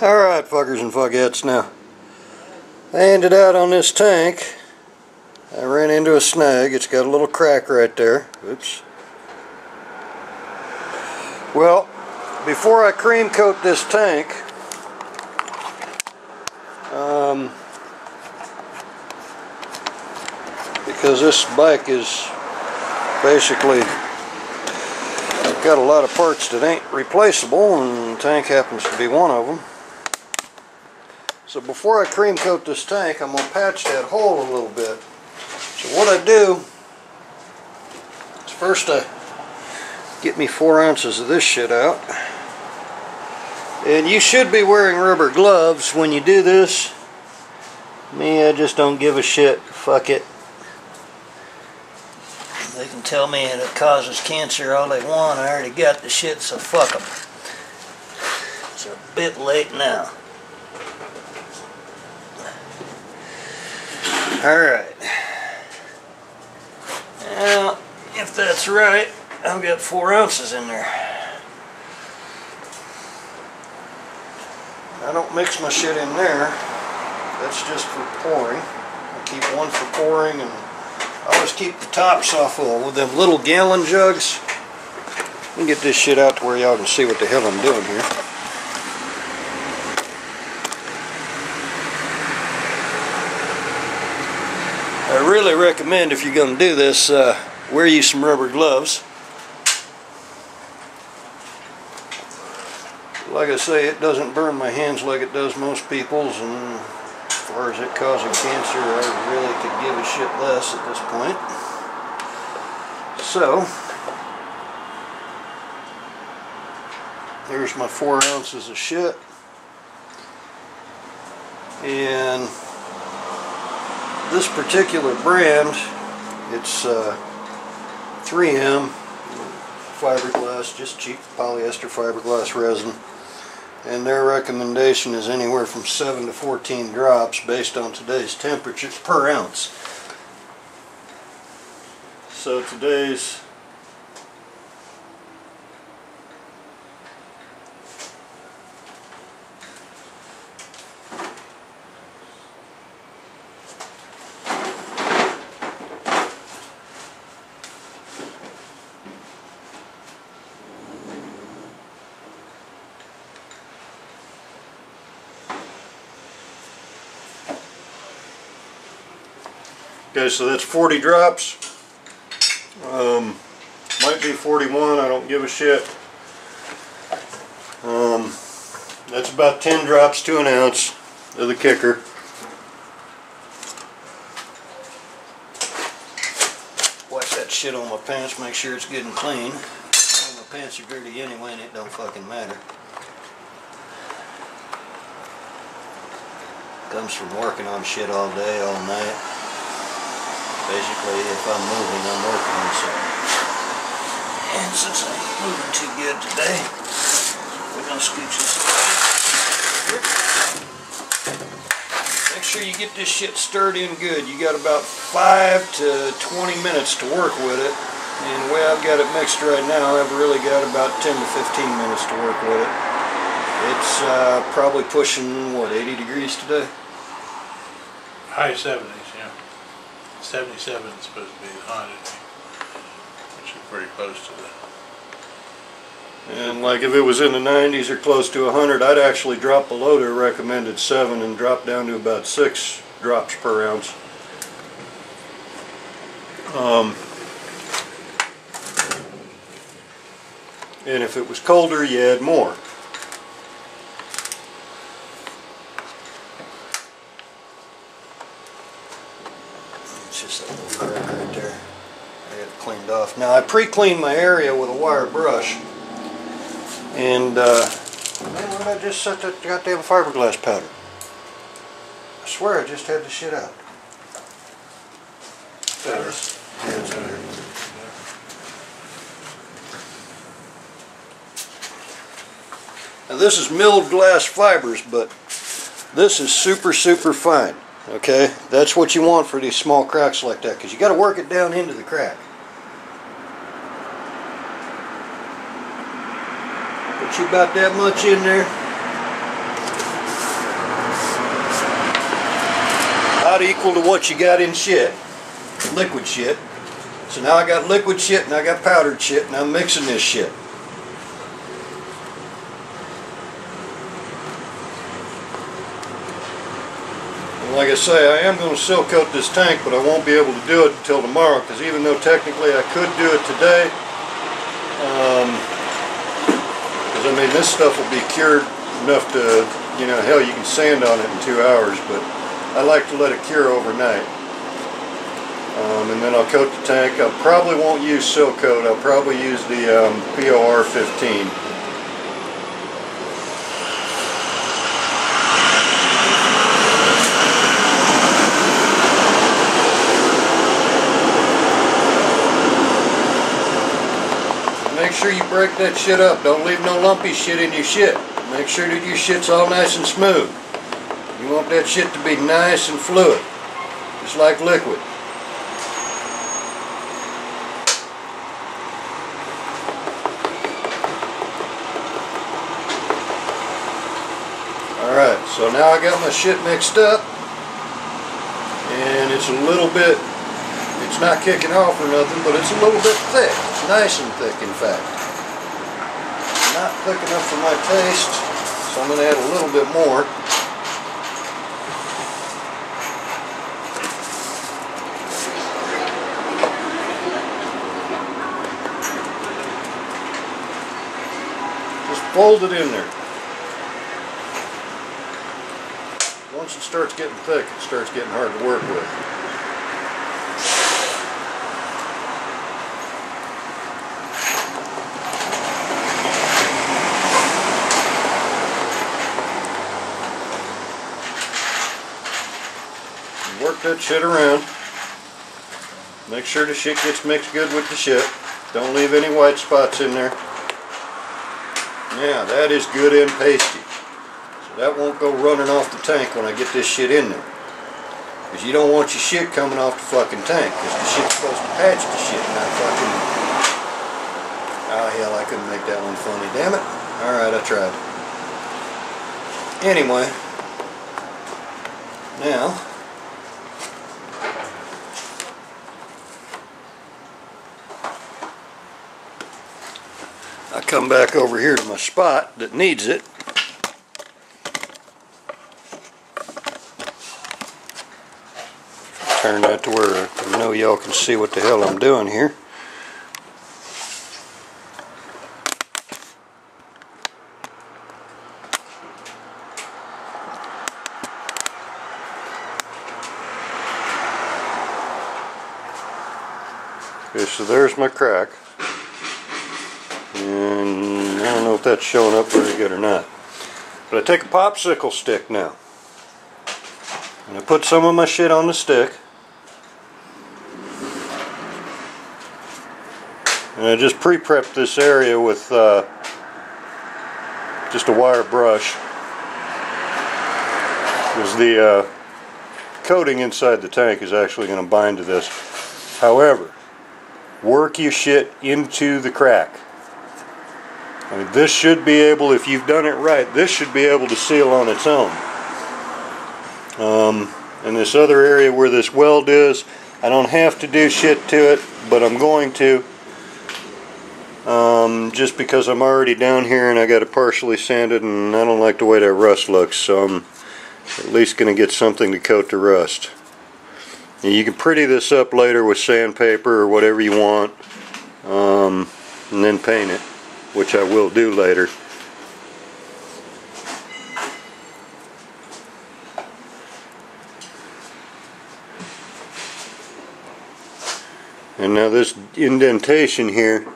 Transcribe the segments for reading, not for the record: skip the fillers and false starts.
Alright, fuckers and fuckheads, now I ended out on this tank. I ran into a snag. It's got a little crack right there. Oops. Well, before I cream coat this tank, because this bike is basically got a lot of parts that ain't replaceable, and the tank happens to be one of them. So before I cream coat this tank, I'm going to patch that hole a little bit. So what I do is first I get me 4 ounces of this shit out. And you should be wearing rubber gloves when you do this. Me, I just don't give a shit. Fuck it. They can tell me that it causes cancer all they want. I already got the shit, so fuck them. It's a bit late now. Alright. Now, if that's right, I've got 4 ounces in there. I don't mix my shit in there. That's just for pouring. I keep one for pouring, and I always keep the tops off with them little gallon jugs. Let me get this shit out to where y'all can see what the hell I'm doing here. I really recommend, if you're going to do this, wear you some rubber gloves. Like I say, it doesn't burn my hands like it does most people's, and as far as it causing cancer, I really could give a shit less at this point. So, there's my 4 ounces of shit. And this particular brand, it's 3M fiberglass, just cheap polyester fiberglass resin, and their recommendation is anywhere from 7 to 14 drops based on today's temperatures per ounce. So today's okay, so that's 40 drops. Might be 41, I don't give a shit. That's about 10 drops to an ounce of the kicker. Wash that shit on my pants, make sure it's good and clean. Well, my pants are dirty anyway, and it don't fucking matter. Comes from working on shit all day, all night. Basically, if I'm moving, I'm working on something. And since I'm moving too good today, we're going to scooch this here. Make sure you get this shit stirred in good. You got about 5 to 20 minutes to work with it. And the way I've got it mixed right now, I've really got about 10 to 15 minutes to work with it. It's probably pushing, what, 80 degrees today? High 70s, yeah. 77 is supposed to be the high, which is pretty close to that. And like if it was in the 90s or close to 100, I'd actually drop below their recommended 7 and drop down to about 6 drops per ounce. And if it was colder, you add more. Just that little crack right there. I got it cleaned off. Now I pre-cleaned my area with a wire brush, and man, why did I just set that goddamn fiberglass powder? I swear I just had the shit out. There it is. Yeah, it's in there. Now this is milled glass fibers, but this is super fine. Okay, that's what you want for these small cracks like that, because you got to work it down into the crack. Put you about that much in there. about equal to what you got in shit, liquid shit. So now I got liquid shit and I got powdered shit, and I'm mixing this shit. And like I say, I am going to seal coat this tank, but I won't be able to do it until tomorrow, because even though technically I could do it today, because I mean this stuff will be cured enough to, you know, hell, you can sand on it in 2 hours, but I like to let it cure overnight. And then I'll coat the tank. I probably won't use seal coat. I'll probably use the POR 15. Make sure you break that shit up. Don't leave no lumpy shit in your shit. Make sure that your shit's all nice and smooth. You want that shit to be nice and fluid, just like liquid. Alright, so now I got my shit mixed up, and it's a little bit, it's not kicking off or nothing, but it's a little bit thick. It's nice and thick, in fact. Not thick enough for my taste, so I'm going to add a little bit more. Just fold it in there. Once it starts getting thick, it starts getting hard to work with. Work that shit around. Make sure the shit gets mixed good with the shit. Don't leave any white spots in there. Yeah, that is good and pasty. That won't go running off the tank when I get this shit in there. Because you don't want your shit coming off the fucking tank. Because the shit's supposed to patch the shit, not fucking... Oh hell, I couldn't make that one funny. Damn it. Alright, I tried. Anyway. Now. I come back over here to my spot that needs it. Turn that to where I know y'all can see what the hell I'm doing here. Okay, so there's my crack. And I don't know if that's showing up very good or not. But I take a popsicle stick now. And I put some of my shit on the stick. And I just pre-prepped this area with just a wire brush. Because the coating inside the tank is actually going to bind to this. However, work your shit into the crack. I mean, this should be able, if you've done it right, this should be able to seal on its own. And this other area where this weld is, I don't have to do shit to it, but I'm going to. Just because I'm already down here and I got it partially sanded, and I don't like the way that rust looks, so I'm at least going to get something to coat the rust. And you can pretty this up later with sandpaper or whatever you want, and then paint it, which I will do later. And now this indentation here,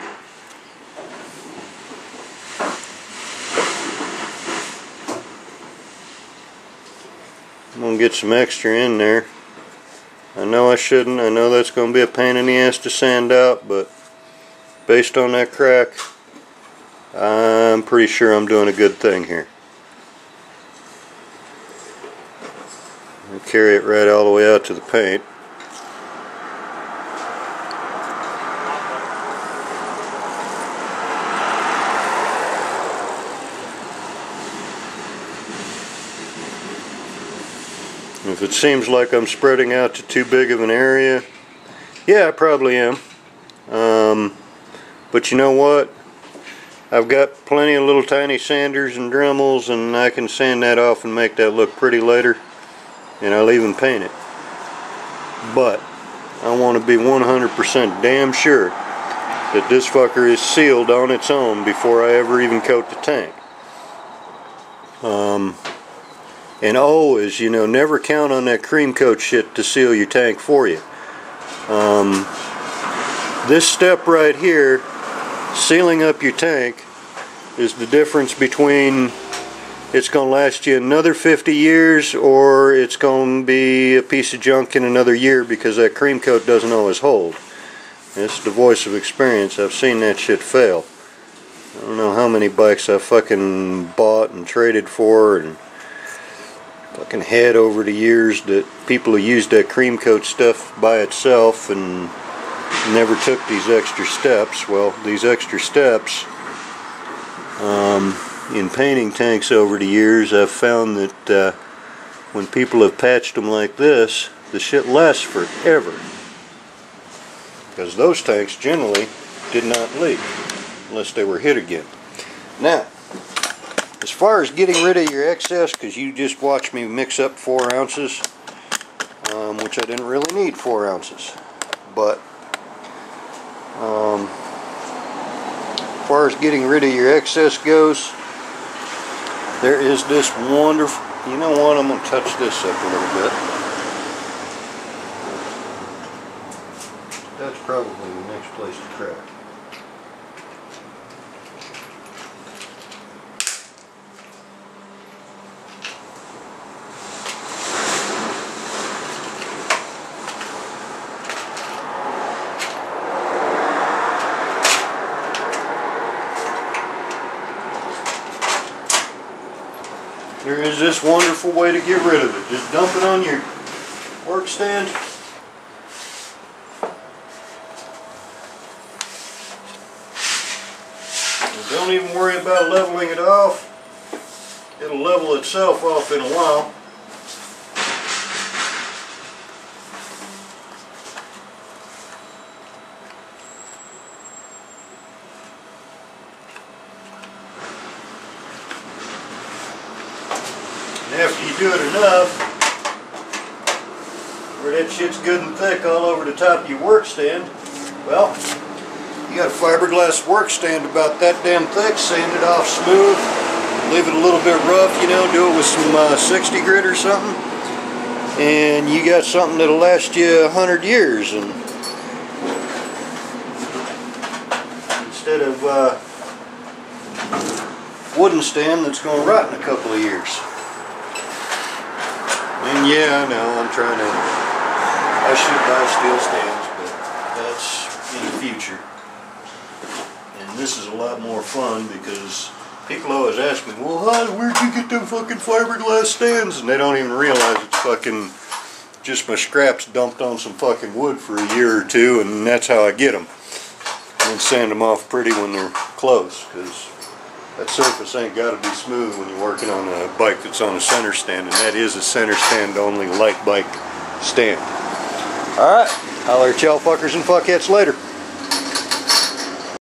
I'm going to get some extra in there. I know I shouldn't. I know that's going to be a pain in the ass to sand out, but based on that crack, I'm pretty sure I'm doing a good thing here. I'll carry it right all the way out to the paint. If it seems like I'm spreading out to too big of an area, yeah, I probably am. But you know what? I've got plenty of little tiny sanders and Dremels, and I can sand that off and make that look pretty later, and I'll even paint it. But I want to be 100% damn sure that this fucker is sealed on its own before I ever even coat the tank. And always, you know, never count on that cream coat shit to seal your tank for you. This step right here, sealing up your tank, is the difference between it's going to last you another 50 years or it's going to be a piece of junk in another year, because that cream coat doesn't always hold. It's the voice of experience. I've seen that shit fail. I don't know how many bikes I fucking bought and traded for and fucking had over the years that people who used that cream coat stuff by itself and never took these extra steps. Well, these extra steps in painting tanks over the years, I've found that when people have patched them like this, the shit lasts forever, because those tanks generally did not leak unless they were hit again. Now, as far as getting rid of your excess, because you just watched me mix up 4 ounces, which I didn't really need 4 ounces, but as far as getting rid of your excess goes, there is this wonderful, you know what, I'm going to touch this up a little bit. That's probably the next place to crack. There is this wonderful way to get rid of it. Just dump it on your work stand. And don't even worry about leveling it off. It'll level itself off in a while. After you do it enough, where that shit's good and thick all over the top of your work stand, well, you got a fiberglass work stand about that damn thick, sand it off smooth, leave it a little bit rough, you know, do it with some 60 grit or something, and you got something that'll last you 100 years, and instead of wooden stand that's going to rot in a couple of years. And yeah, I know, I should buy steel stands, but that's in the future. And this is a lot more fun, because people always ask me, well, where'd you get them fucking fiberglass stands? And they don't even realize it's fucking just my scraps dumped on some fucking wood for a year or two, and that's how I get them. And then sand them off pretty when they're close, because that surface ain't got to be smooth when you're working on a bike that's on a center stand, and that is a center stand only light bike stand. Alright, holler at y'all fuckers and fuckheads later.